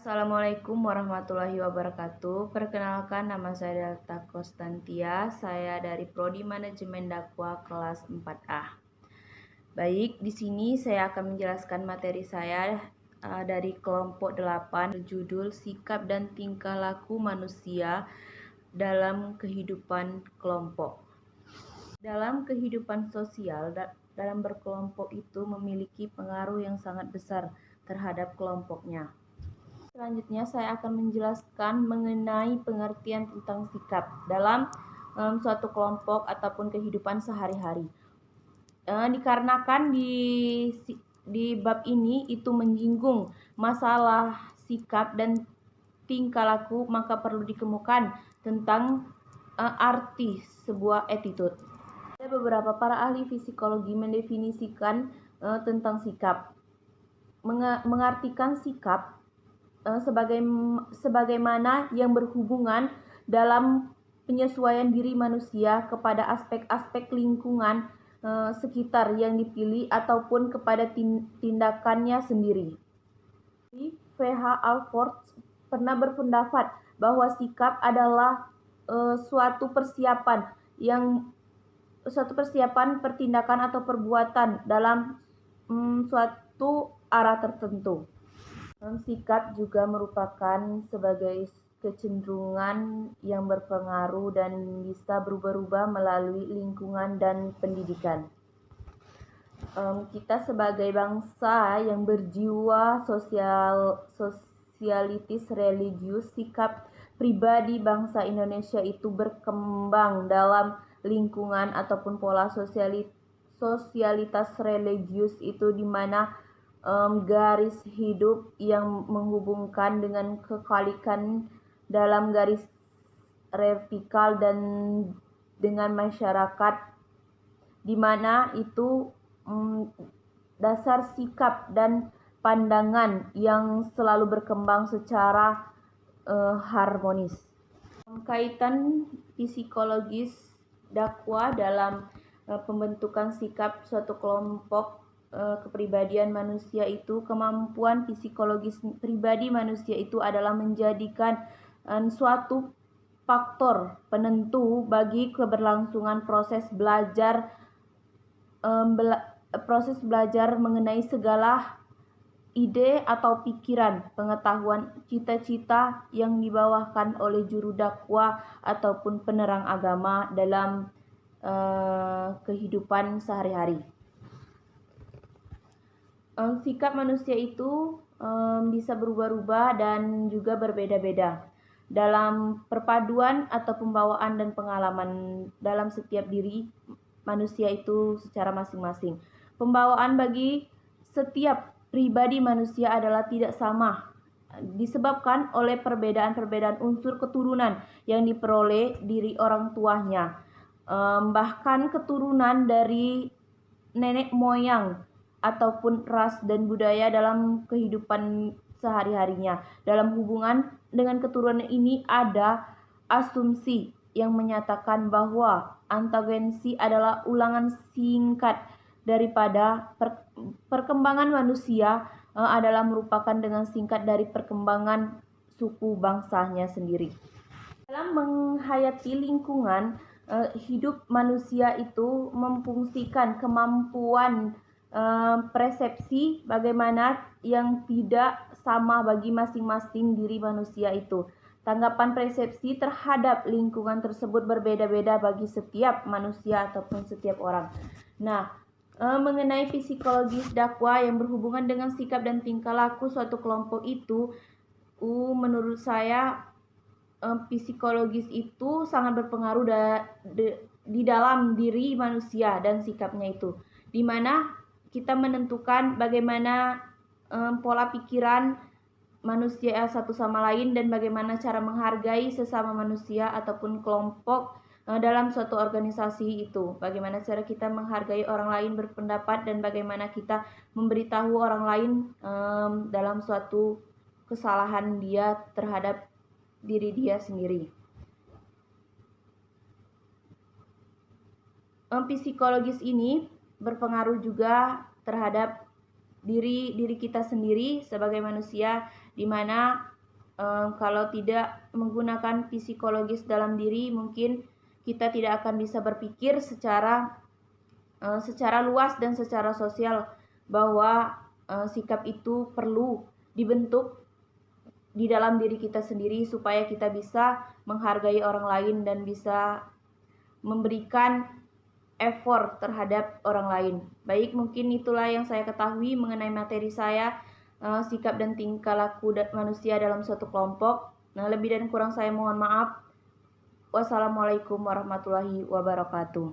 Assalamualaikum warahmatullahi wabarakatuh. Perkenalkan, nama saya Delta Konstantia. Saya dari Prodi Manajemen Dakwah kelas 4A. Baik, di sini saya akan menjelaskan materi saya dari kelompok 8, judul Sikap dan Tingkah Laku Manusia dalam Kehidupan Kelompok. Dalam kehidupan sosial, dalam berkelompok itu memiliki pengaruh yang sangat besar terhadap kelompoknya. Selanjutnya saya akan menjelaskan mengenai pengertian tentang sikap dalam suatu kelompok ataupun kehidupan sehari-hari. Dikarenakan di bab ini itu menyinggung masalah sikap dan tingkah laku, maka perlu dikemukakan tentang arti sebuah attitude. Ada beberapa para ahli psikologi mendefinisikan tentang sikap. Mengartikan sikap sebagaimana yang berhubungan dalam penyesuaian diri manusia kepada aspek-aspek lingkungan sekitar yang dipilih ataupun kepada tindakannya sendiri. V.H. Alford pernah berpendapat bahwa sikap adalah suatu persiapan pertindakan atau perbuatan dalam suatu arah tertentu. Sikap juga merupakan sebagai kecenderungan yang berpengaruh dan bisa berubah-ubah melalui lingkungan dan pendidikan. Kita sebagai bangsa yang berjiwa sosialitis religius, sikap pribadi bangsa Indonesia itu berkembang dalam lingkungan ataupun pola sosialitas religius itu di mana garis hidup yang menghubungkan dengan kekalikan dalam garis vertikal dan dengan masyarakat, di mana itu dasar sikap dan pandangan yang selalu berkembang secara harmonis. Kaitan psikologis dakwah dalam pembentukan sikap suatu kelompok kepribadian manusia itu, kemampuan psikologis pribadi manusia itu adalah menjadikan suatu faktor penentu bagi keberlangsungan proses belajar mengenai segala ide atau pikiran, pengetahuan, cita-cita yang dibawakan oleh juru dakwah ataupun penerang agama dalam kehidupan sehari-hari. Sikap manusia itu bisa berubah-ubah dan juga berbeda-beda dalam perpaduan atau pembawaan dan pengalaman dalam setiap diri manusia itu secara masing-masing. Pembawaan bagi setiap pribadi manusia adalah tidak sama, disebabkan oleh perbedaan-perbedaan unsur keturunan yang diperoleh diri orang tuanya, bahkan keturunan dari nenek moyang ataupun ras dan budaya dalam kehidupan sehari-harinya. Dalam hubungan dengan keturunan ini ada asumsi yang menyatakan bahwa antagonisi adalah ulangan singkat daripada perkembangan manusia, adalah merupakan dengan singkat dari perkembangan suku bangsanya sendiri. Dalam menghayati lingkungan, hidup manusia itu memfungsikan kemampuan persepsi bagaimana yang tidak sama bagi masing-masing diri manusia itu. Tanggapan persepsi terhadap lingkungan tersebut berbeda-beda bagi setiap manusia ataupun setiap orang. Nah, mengenai psikologis dakwah yang berhubungan dengan sikap dan tingkah laku suatu kelompok itu, menurut saya psikologis itu sangat berpengaruh di dalam diri manusia dan sikapnya itu, di mana kita menentukan bagaimana pola pikiran manusia satu sama lain dan bagaimana cara menghargai sesama manusia ataupun kelompok dalam suatu organisasi itu. Bagaimana cara kita menghargai orang lain berpendapat dan bagaimana kita memberitahu orang lain dalam suatu kesalahan dia terhadap diri dia sendiri. Psikologis ini berpengaruh juga terhadap diri kita sendiri sebagai manusia, di mana Kalau tidak menggunakan psikologis dalam diri, mungkin kita tidak akan bisa berpikir secara luas dan secara sosial bahwa sikap itu perlu dibentuk di dalam diri kita sendiri supaya kita bisa menghargai orang lain dan bisa memberikan effort terhadap orang lain. Baik, mungkin itulah yang saya ketahui mengenai materi saya, sikap dan tingkah laku manusia dalam suatu kelompok. Nah, lebih dan kurang saya mohon maaf. Wassalamualaikum warahmatullahi wabarakatuh.